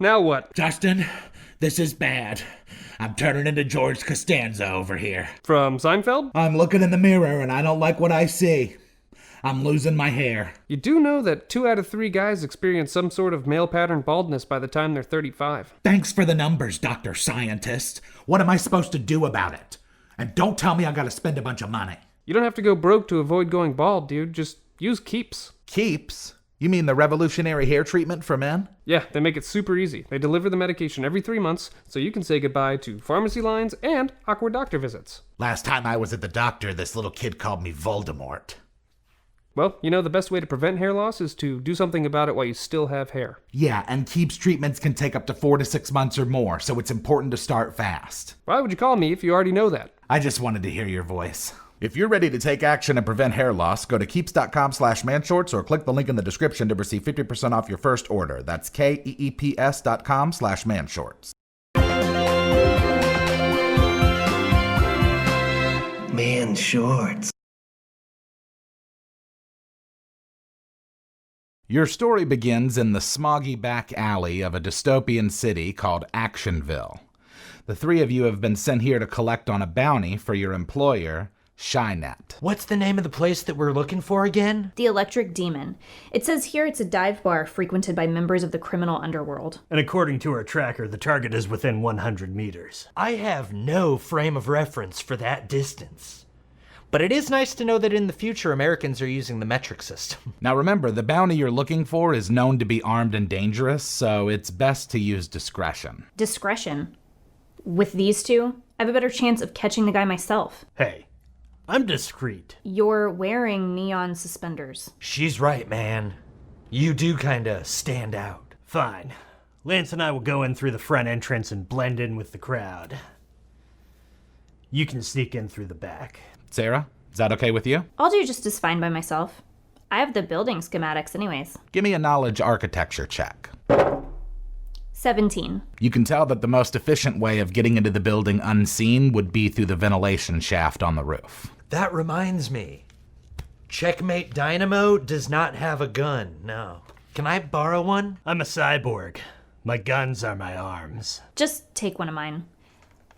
Now what? Justin, this is bad. I'm turning into George Costanza over here. From Seinfeld? I'm looking in the mirror and I don't like what I see. I'm losing my hair. You do know that 2 out of 3 guys experience some sort of male pattern baldness by the time they're 35. Thanks for the numbers, Dr. Scientist. What am I supposed to do about it? And don't tell me I gotta spend a bunch of money. You don't have to go broke to avoid going bald, dude. Just use Keeps. Keeps? You mean the revolutionary hair treatment for men? Yeah, they make it super easy. They deliver the medication every 3 months, so you can say goodbye to pharmacy lines and awkward doctor visits. Last time I was at the doctor, this little kid called me Voldemort. Well, you know, the best way to prevent hair loss is to do something about it while you still have hair. Yeah, and Keeps treatments can take up to 4 to 6 months or more, so it's important to start fast. Why would you call me if you already know that? I just wanted to hear your voice. If you're ready to take action and prevent hair loss, go to keeps.com/manshorts or click the link in the description to receive 50% off your first order. That's keeps.com/manshorts. Man shorts. Your story begins in the smoggy back alley of a dystopian city called Actionville. The 3 of you have been sent here to collect on a bounty for your employer, Shynet. What's the name of the place that we're looking for again? The Electric Demon. It says here it's a dive bar frequented by members of the criminal underworld. And according to our tracker, the target is within 100 meters. I have no frame of reference for that distance. But it is nice to know that in the future, Americans are using the metric system. Now remember, the bounty you're looking for is known to be armed and dangerous, so it's best to use discretion. Discretion? With these 2, I have a better chance of catching the guy myself. Hey, I'm discreet. You're wearing neon suspenders. She's right, man. You do kinda stand out. Fine. Lance and I will go in through the front entrance and blend in with the crowd. You can sneak in through the back. Sarah, is that okay with you? I'll do just as fine by myself. I have the building schematics anyways. Give me a knowledge architecture check. 17. You can tell that the most efficient way of getting into the building unseen would be through the ventilation shaft on the roof. That reminds me. Checkmate Dynamo does not have a gun, no. Can I borrow one? I'm a cyborg. My guns are my arms. Just take one of mine.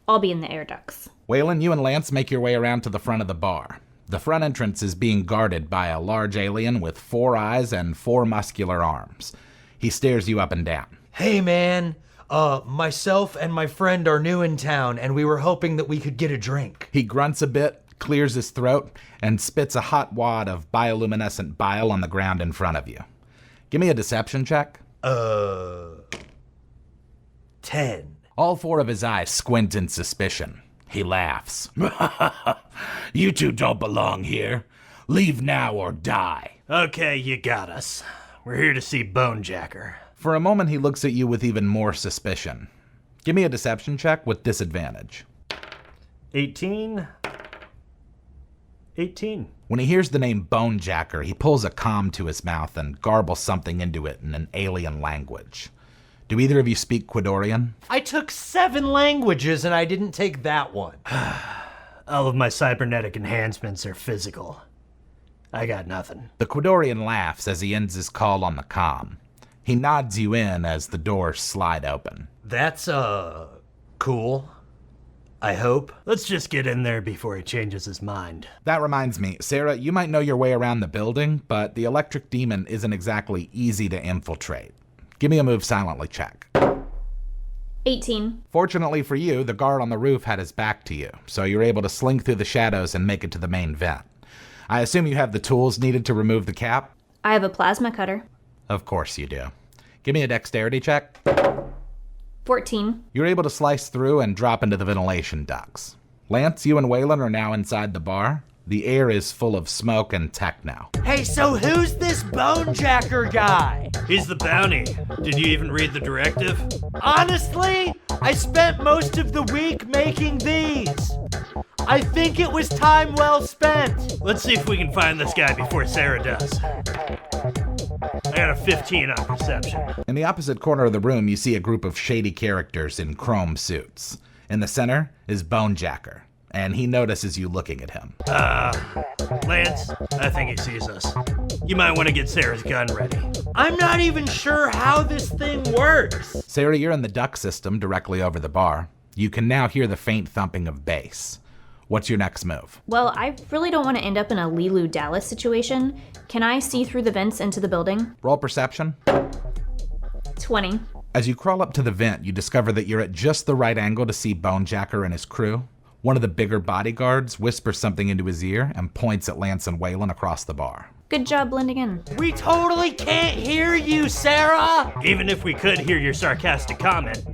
I'll be in the air ducts. Waylon, you and Lance make your way around to the front of the bar. The front entrance is being guarded by a large alien with 4 eyes and 4 muscular arms. He stares you up and down. Hey man, myself and my friend are new in town and we were hoping that we could get a drink. He grunts a bit, clears his throat, and spits a hot wad of bioluminescent bile on the ground in front of you. Give me a deception check. 10. All 4 of his eyes squint in suspicion. He laughs. You 2 don't belong here. Leave now or die. Okay, you got us. We're here to see Bonejacker. For a moment, he looks at you with even more suspicion. Give me a deception check with disadvantage. 18. When he hears the name Bonejacker, he pulls a comm to his mouth and garbles something into it in an alien language. Do either of you speak Quidorian? I took 7 languages and I didn't take that one. All of my cybernetic enhancements are physical. I got nothing. The Quidorian laughs as he ends his call on the comm. He nods you in as the doors slide open. That's, cool. I hope. Let's just get in there before he changes his mind. That reminds me, Sarah, you might know your way around the building, but the Electric Demon isn't exactly easy to infiltrate. Give me a move silently check. 18. Fortunately for you, the guard on the roof had his back to you, so you're able to slink through the shadows and make it to the main vent. I assume you have the tools needed to remove the cap? I have a plasma cutter. Of course you do. Give me a dexterity check. 14. You're able to slice through and drop into the ventilation ducts. Lance, you and Waylon are now inside the bar. The air is full of smoke and techno. Hey, so who's this Bonejacker guy? He's the bounty. Did you even read the directive? Honestly, I spent most of the week making these. I think it was time well spent. Let's see if we can find this guy before Sarah does. I got a 15 on perception. In the opposite corner of the room, you see a group of shady characters in chrome suits. In the center is Bonejacker, and he notices you looking at him. Lance, I think he sees us. You might want to get Sarah's gun ready. I'm not even sure how this thing works. Sarah, you're in the duct system directly over the bar. You can now hear the faint thumping of bass. What's your next move? Well, I really don't want to end up in a Lilu Dallas situation. Can I see through the vents into the building? Roll perception. 20. As you crawl up to the vent, you discover that you're at just the right angle to see Bonejacker and his crew. One of the bigger bodyguards whispers something into his ear and points at Lance and Waylon across the bar. Good job blending in. We totally can't hear you, Sarah! Even if we could hear your sarcastic comment,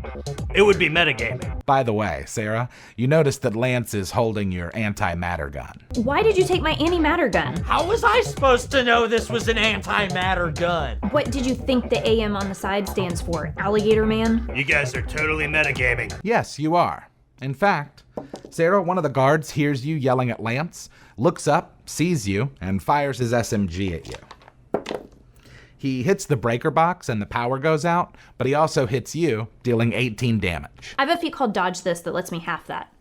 it would be metagaming. By the way, Sarah, you notice that Lance is holding your antimatter gun. Why did you take my antimatter gun? How was I supposed to know this was an antimatter gun? What did you think the AM on the side stands for? Alligator Man? You guys are totally metagaming. Yes, you are. In fact, Sarah, one of the guards hears you yelling at Lance, looks up, sees you, and fires his SMG at you. He hits the breaker box and the power goes out, but he also hits you, dealing 18 damage. I have a feat called Dodge This that lets me half that.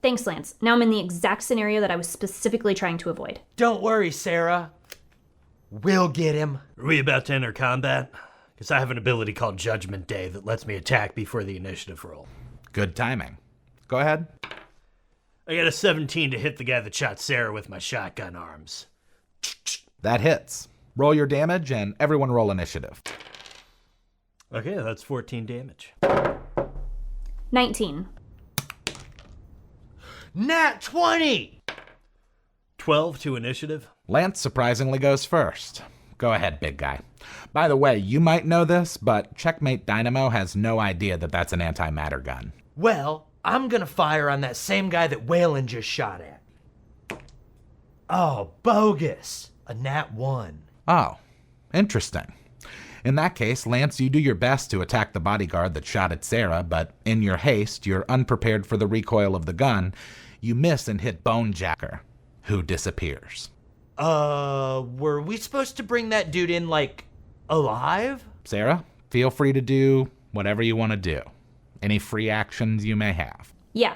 Thanks, Lance. Now I'm in the exact scenario that I was specifically trying to avoid. Don't worry, Sarah. We'll get him. Are we about to enter combat? Because I have an ability called Judgment Day that lets me attack before the initiative roll. Good timing. Go ahead. I got a 17 to hit the guy that shot Sarah with my shotgun arms. That hits. Roll your damage and everyone roll initiative. Okay, that's 14 damage. 19. Nat 20! 12 to initiative. Lance surprisingly goes first. Go ahead, big guy. By the way, you might know this, but Checkmate Dynamo has no idea that that's an antimatter gun. Well, I'm gonna fire on that same guy that Waylon just shot at. Oh, bogus. A Nat 1. Oh, interesting. In that case, Lance, you do your best to attack the bodyguard that shot at Sarah, but in your haste, you're unprepared for the recoil of the gun. You miss and hit Bonejacker, who disappears. Were we supposed to bring that dude in, alive? Sarah, feel free to do whatever you want to do. Any free actions you may have. Yeah,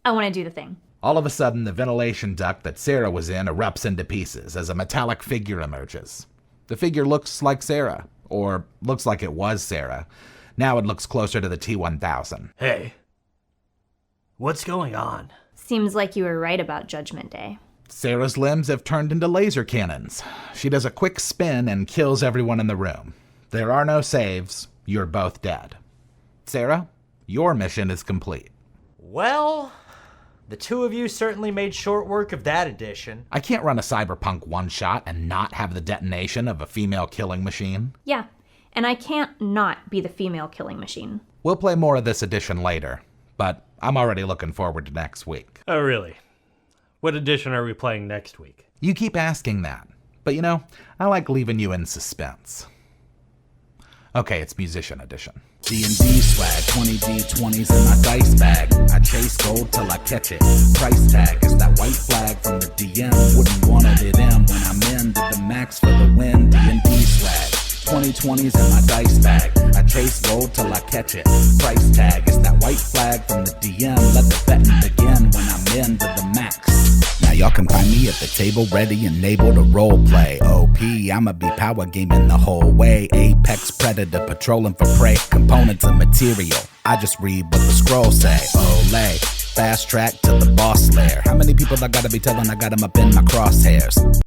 I want to do the thing. All of a sudden, the ventilation duct that Sarah was in erupts into pieces as a metallic figure emerges. The figure looks like Sarah, or looks like it was Sarah. Now it looks closer to the T-1000. Hey, what's going on? Seems like you were right about Judgment Day. Sarah's limbs have turned into laser cannons. She does a quick spin and kills everyone in the room. There are no saves. You're both dead. Sarah, your mission is complete. Well, the two of you certainly made short work of that edition. I can't run a Cyberpunk one-shot and not have the detonation of a female killing machine. Yeah, and I can't not be the female killing machine. We'll play more of this edition later, but I'm already looking forward to next week. Oh, really? What edition are we playing next week? You keep asking that, but I like leaving you in suspense. Okay, it's musician edition. D&D swag, 20 D20s in my dice bag. I chase gold till I catch it. Price tag is that white flag from the DM. Wouldn't want it in when I'm in. Did the max for the win. D&D swag, 2020s in my dice bag. I chase gold till I catch it. Price tag is that white flag from the DM. Let the betting begin when I'm in. Did the max. Now y'all can find me at the table, ready and able to role play. OP, I'ma be power gaming the whole way. Apex predator, patrolling for prey. Components of material, I just read what the scrolls say. Olay, fast track to the boss lair. How many people I gotta be telling I got 'em up in my crosshairs?